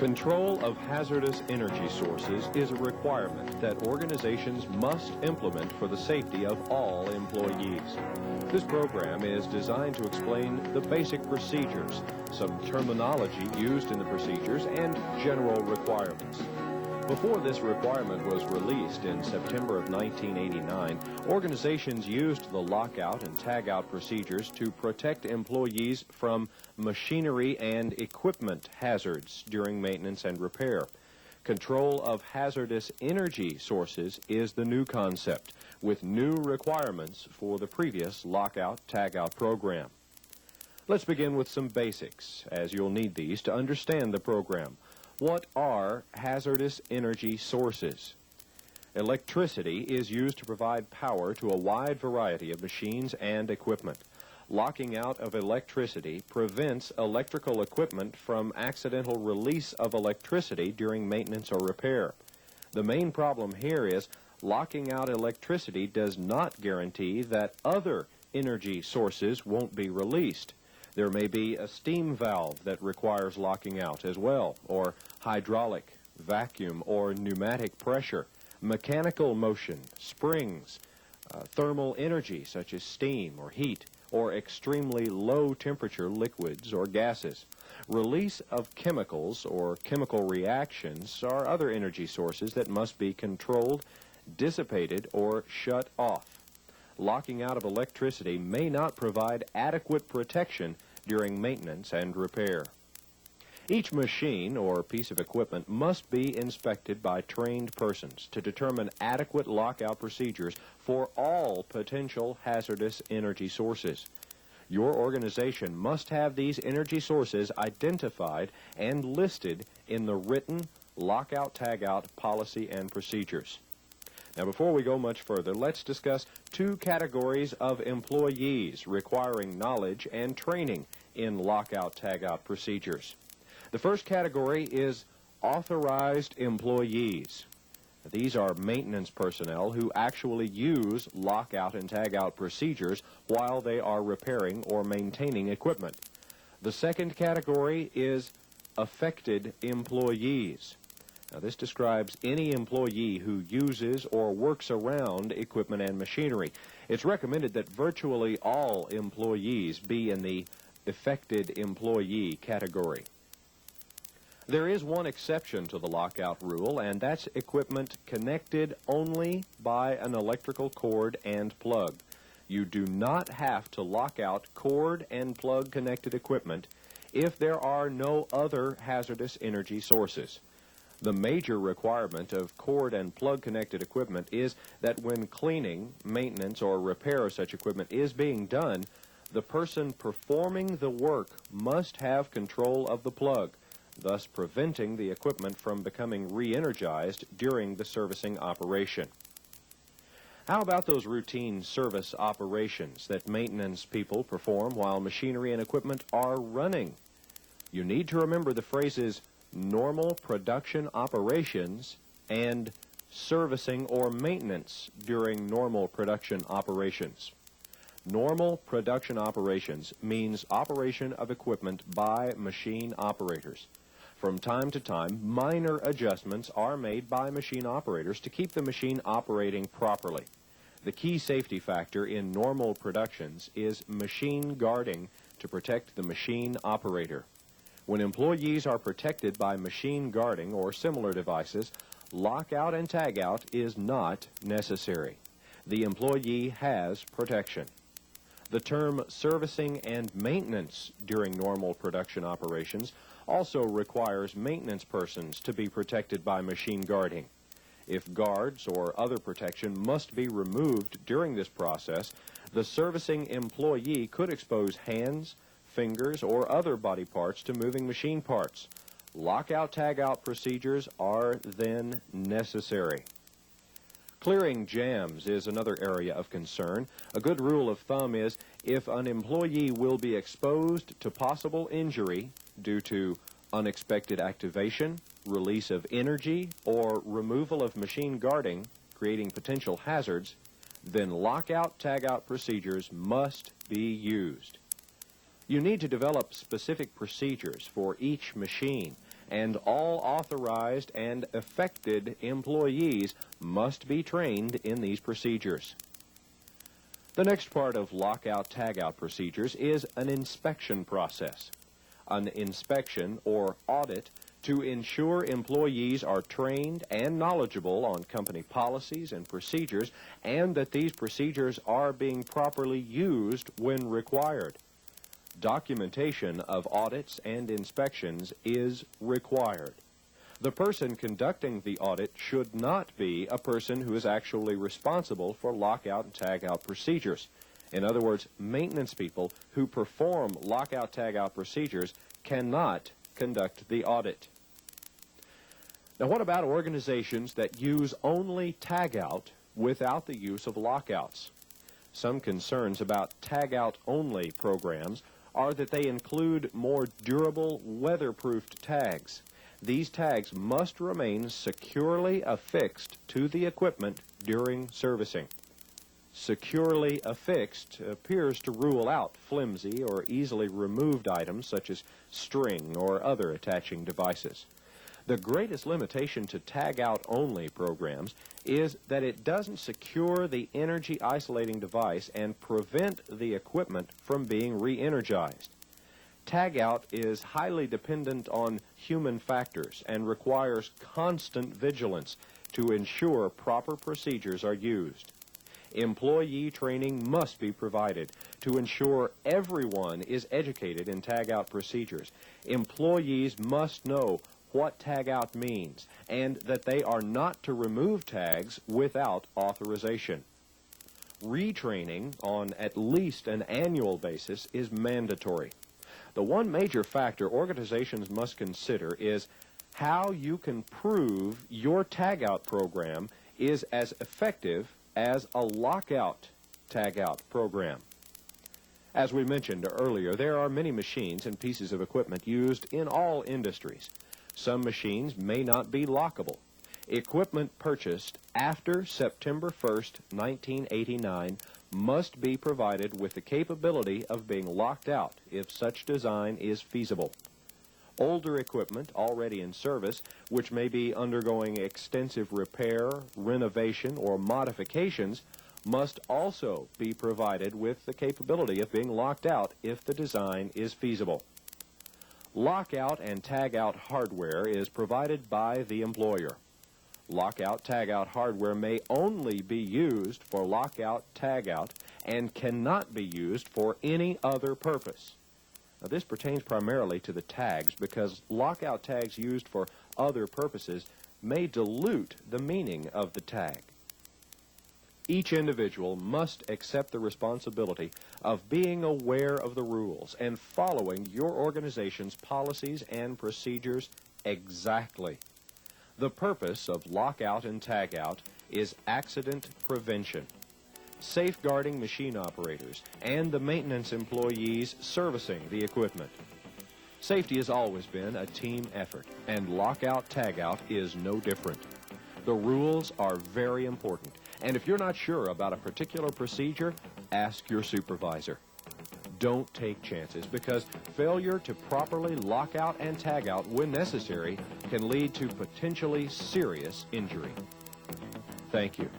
Control of hazardous energy sources is a requirement that organizations must implement for the safety of all employees. This program is designed to explain the basic procedures, some terminology used in the procedures, and general requirements. Before this requirement was released in September of 1989, organizations used the lockout and tagout procedures to protect employees from machinery and equipment hazards during maintenance and repair. Control of hazardous energy sources is the new concept, with new requirements for the previous lockout tagout program. Let's begin with some basics, as you'll need these to understand the program. What are hazardous energy sources? Electricity is used to provide power to a wide variety of machines and equipment. Locking out of electricity prevents electrical equipment from accidental release of electricity during maintenance or repair. The main problem here is locking out electricity does not guarantee that other energy sources won't be released. There may be a steam valve that requires locking out as well, or hydraulic, vacuum, or pneumatic pressure, mechanical motion, springs, thermal energy such as steam or heat, or extremely low temperature liquids or gases. Release of chemicals or chemical reactions are other energy sources that must be controlled, dissipated, or shut off. Locking out of electricity may not provide adequate protection during maintenance and repair. Each machine or piece of equipment must be inspected by trained persons to determine adequate lockout procedures for all potential hazardous energy sources. Your organization must have these energy sources identified and listed in the written lockout tagout policy and procedures. Now, before we go much further, let's discuss two categories of employees requiring knowledge and training in lockout tagout procedures. The first category is authorized employees. These are maintenance personnel who actually use lockout and tagout procedures while they are repairing or maintaining equipment. The second category is affected employees. Now, this describes any employee who uses or works around equipment and machinery. It's recommended that virtually all employees be in the affected employee category. There is one exception to the lockout rule, and that's equipment connected only by an electrical cord and plug. You do not have to lock out cord and plug connected equipment if there are no other hazardous energy sources. The major requirement of cord and plug connected equipment is that when cleaning, maintenance, or repair of such equipment is being done, the person performing the work must have control of the plug, thus preventing the equipment from becoming re-energized during the servicing operation. How about those routine service operations that maintenance people perform while machinery and equipment are running? You need to remember the phrases normal production operations and servicing or maintenance during normal production operations. Normal production operations means operation of equipment by machine operators. From time to time, minor adjustments are made by machine operators to keep the machine operating properly. The key safety factor in normal productions is machine guarding to protect the machine operator. When employees are protected by machine guarding or similar devices, lockout and tagout is not necessary. The employee has protection. The term servicing and maintenance during normal production operations also requires maintenance persons to be protected by machine guarding. If guards or other protection must be removed during this process, the servicing employee could expose hands, fingers, or other body parts to moving machine parts. Lockout-tagout procedures are then necessary. Clearing jams is another area of concern. A good rule of thumb is if an employee will be exposed to possible injury due to unexpected activation, release of energy, or removal of machine guarding, creating potential hazards, then lockout-tagout procedures must be used. You need to develop specific procedures for each machine and all authorized and affected employees must be trained in these procedures. The next part of lockout tagout procedures is an inspection process. An inspection or audit to ensure employees are trained and knowledgeable on company policies and procedures, and that these procedures are being properly used when required. Documentation of audits and inspections is required. The person conducting the audit should not be a person who is actually responsible for lockout and tagout procedures. In other words, maintenance people who perform lockout tagout procedures cannot conduct the audit. Now, what about organizations that use only tagout without the use of lockouts? Some concerns about tagout-only programs are that they include more durable, weatherproofed tags. These tags must remain securely affixed to the equipment during servicing. Securely affixed appears to rule out flimsy or easily removed items such as string or other attaching devices. The greatest limitation to tag-out-only programs is that it doesn't secure the energy isolating device and prevent the equipment from being re-energized. Tag-out is highly dependent on human factors and requires constant vigilance to ensure proper procedures are used. Employee training must be provided to ensure everyone is educated in tag-out procedures. Employees must know what tag-out means and that they are not to remove tags without authorization. Retraining on at least an annual basis is mandatory. The one major factor organizations must consider is how you can prove your tagout program is as effective as a lockout tagout program. As we mentioned earlier, there are many machines and pieces of equipment used in all industries. Some machines may not be lockable. Equipment purchased after September 1st, 1989 must be provided with the capability of being locked out if such design is feasible. Older equipment already in service, which may be undergoing extensive repair, renovation, or modifications, must also be provided with the capability of being locked out if the design is feasible. Lockout and tagout hardware is provided by the employer. Lockout tagout hardware may only be used for lockout tagout and cannot be used for any other purpose. Now, this pertains primarily to the tags because lockout tags used for other purposes may dilute the meaning of the tag. Each individual must accept the responsibility of being aware of the rules and following your organization's policies and procedures exactly. The purpose of lockout and tagout is accident prevention, safeguarding machine operators and the maintenance employees servicing the equipment. Safety has always been a team effort, and lockout tagout is no different. The rules are very important, and if you're not sure about a particular procedure, ask your supervisor. Don't take chances, because failure to properly lock out and tag out when necessary can lead to potentially serious injury. Thank you.